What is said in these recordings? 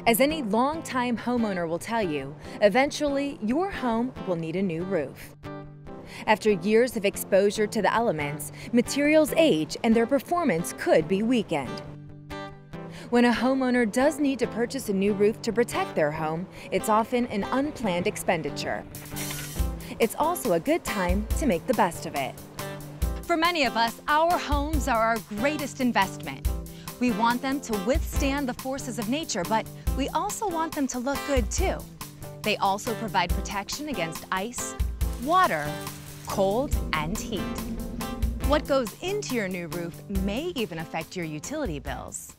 As any longtime homeowner will tell you, eventually your home will need a new roof. After years of exposure to the elements, materials age and their performance could be weakened. When a homeowner does need to purchase a new roof to protect their home, it's often an unplanned expenditure. It's also a good time to make the best of it. For many of us, our homes are our greatest investment. We want them to withstand the forces of nature, but we also want them to look good too. They also provide protection against ice, water, cold, and heat. What goes into your new roof may even affect your utility bills.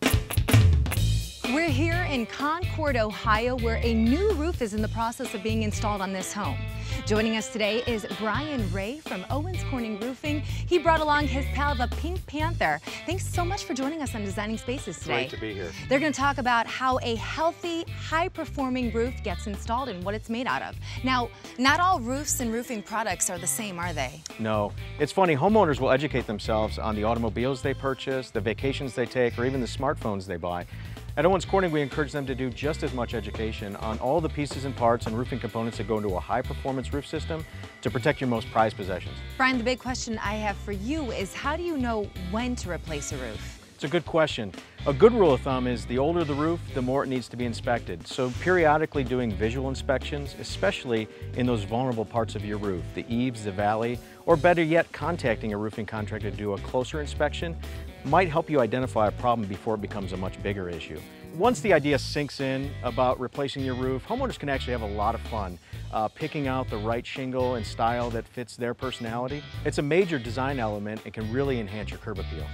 We're here in Concord, Ohio, where a new roof is in the process of being installed on this home. Joining us today is Brian Ray from Owens-Corning Roofing. He brought along his pal, the Pink Panther. Thanks so much for joining us on Designing Spaces today. Great to be here. They're going to talk about how a healthy, high-performing roof gets installed and what it's made out of. Now, not all roofs and roofing products are the same, are they? No. It's funny, homeowners will educate themselves on the automobiles they purchase, the vacations they take, or even the smartphones they buy. At Owens-Corning, we encourage them to do just as much education on all the pieces and parts and roofing components that go into a high-performance roof system to protect your most prized possessions. Brian, the big question I have for you is how do you know when to replace a roof? It's a good question. A good rule of thumb is the older the roof, the more it needs to be inspected. So periodically doing visual inspections, especially in those vulnerable parts of your roof, the eaves, the valley, or better yet, contacting a roofing contractor to do a closer inspection might help you identify a problem before it becomes a much bigger issue. Once the idea sinks in about replacing your roof, homeowners can actually have a lot of fun picking out the right shingle and style that fits their personality. It's a major design element and can really enhance your curb appeal.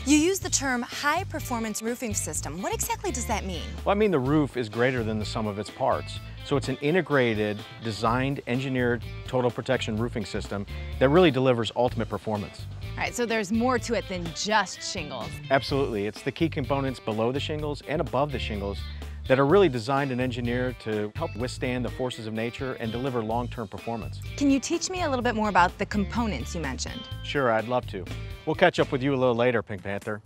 You use the term high-performance roofing system. What exactly does that mean? Well, I mean the roof is greater than the sum of its parts. So it's an integrated, designed, engineered total protection roofing system that really delivers ultimate performance. All right, so there's more to it than just shingles. Absolutely. It's the key components below the shingles and above the shingles that are really designed and engineered to help withstand the forces of nature and deliver long-term performance. Can you teach me a little bit more about the components you mentioned? Sure, I'd love to. We'll catch up with you a little later, Pink Panther.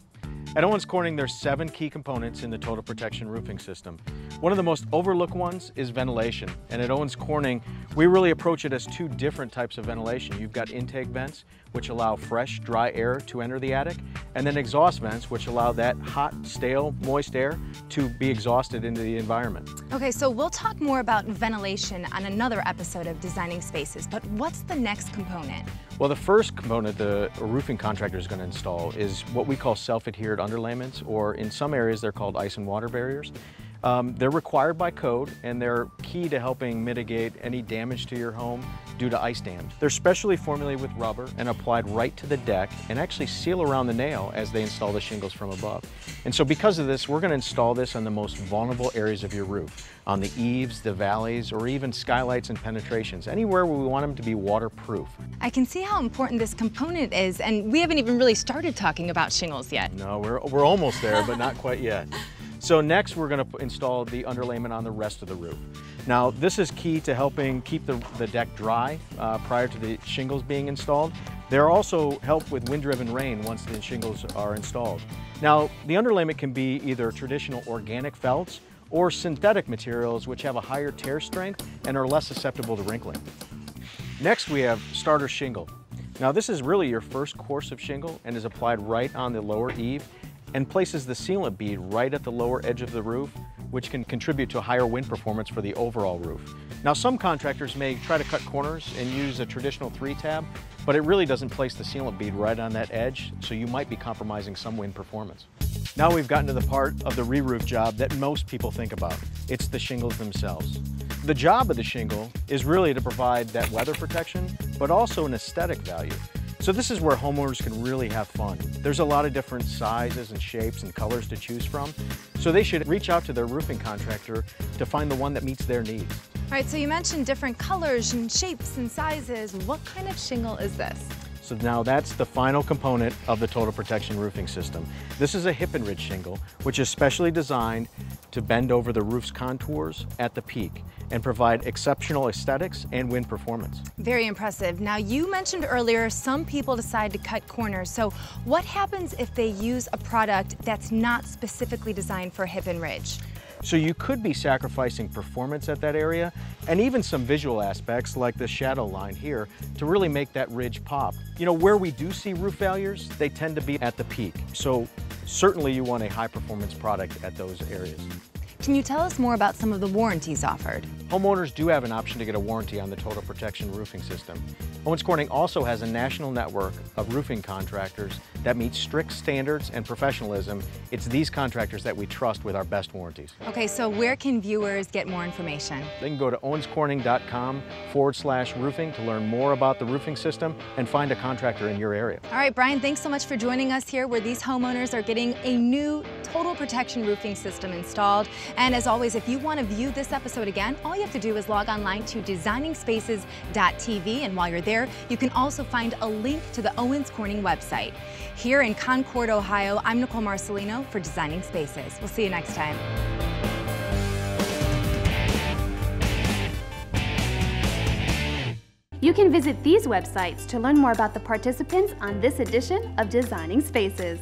At Owens-Corning, there's 7 key components in the total protection roofing system. One of the most overlooked ones is ventilation. And at Owens-Corning, we really approach it as 2 different types of ventilation. You've got intake vents, which allow fresh, dry air to enter the attic, and then exhaust vents, which allow that hot, stale, moist air to be exhausted into the environment. Okay, so we'll talk more about ventilation on another episode of Designing Spaces, but what's the next component? Well, the first component the roofing contractor is going to install is what we call self-adhered underlayments, or in some areas they're called ice and water barriers. They're required by code, and they're key to helping mitigate any damage to your home due to ice dams. They're specially formulated with rubber and applied right to the deck and actually seal around the nail as they install the shingles from above. And so because of this, we're going to install this on the most vulnerable areas of your roof, on the eaves, the valleys, or even skylights and penetrations, anywhere where we want them to be waterproof. I can see how important this component is, and we haven't even really started talking about shingles yet. No, we're almost there, but not quite yet. So next we're going to install the underlayment on the rest of the roof. Now this is key to helping keep the deck dry prior to the shingles being installed. They're also help with wind-driven rain once the shingles are installed. Now the underlayment can be either traditional organic felts or synthetic materials which have a higher tear strength and are less susceptible to wrinkling. Next we have starter shingle. Now this is really your first course of shingle and is applied right on the lower eave and places the sealant bead right at the lower edge of the roof, which can contribute to higher wind performance for the overall roof. Now some contractors may try to cut corners and use a traditional 3-tab, but it really doesn't place the sealant bead right on that edge, so you might be compromising some wind performance. Now we've gotten to the part of the re-roof job that most people think about. It's the shingles themselves. The job of the shingle is really to provide that weather protection, but also an aesthetic value. So this is where homeowners can really have fun. There's a lot of different sizes and shapes and colors to choose from, so they should reach out to their roofing contractor to find the one that meets their needs. All right, so you mentioned different colors and shapes and sizes. What kind of shingle is this? So now that's the final component of the total protection roofing system. This is a hip and ridge shingle, which is specially designed to bend over the roof's contours at the peak and provide exceptional aesthetics and wind performance. Very impressive. Now you mentioned earlier some people decide to cut corners. So what happens if they use a product that's not specifically designed for hip and ridge? So you could be sacrificing performance at that area and even some visual aspects like the shadow line here to really make that ridge pop. You know, where we do see roof failures, they tend to be at the peak. So certainly you want a high performance product at those areas. Can you tell us more about some of the warranties offered? Homeowners do have an option to get a warranty on the Total Protection roofing system. Owens-Corning also has a national network of roofing contractors that meet strict standards and professionalism. It's these contractors that we trust with our best warranties. Okay, so where can viewers get more information? They can go to owenscorning.com/roofing to learn more about the roofing system and find a contractor in your area. All right, Brian, thanks so much for joining us here where these homeowners are getting a new Total Protection roofing system installed. And as always, if you want to view this episode again, all you have to do is log online to designingspaces.tv, and while you're there, you can also find a link to the Owens-Corning website. Here in Concord, Ohio, I'm Nicole Marcellino for Designing Spaces. We'll see you next time. You can visit these websites to learn more about the participants on this edition of Designing Spaces.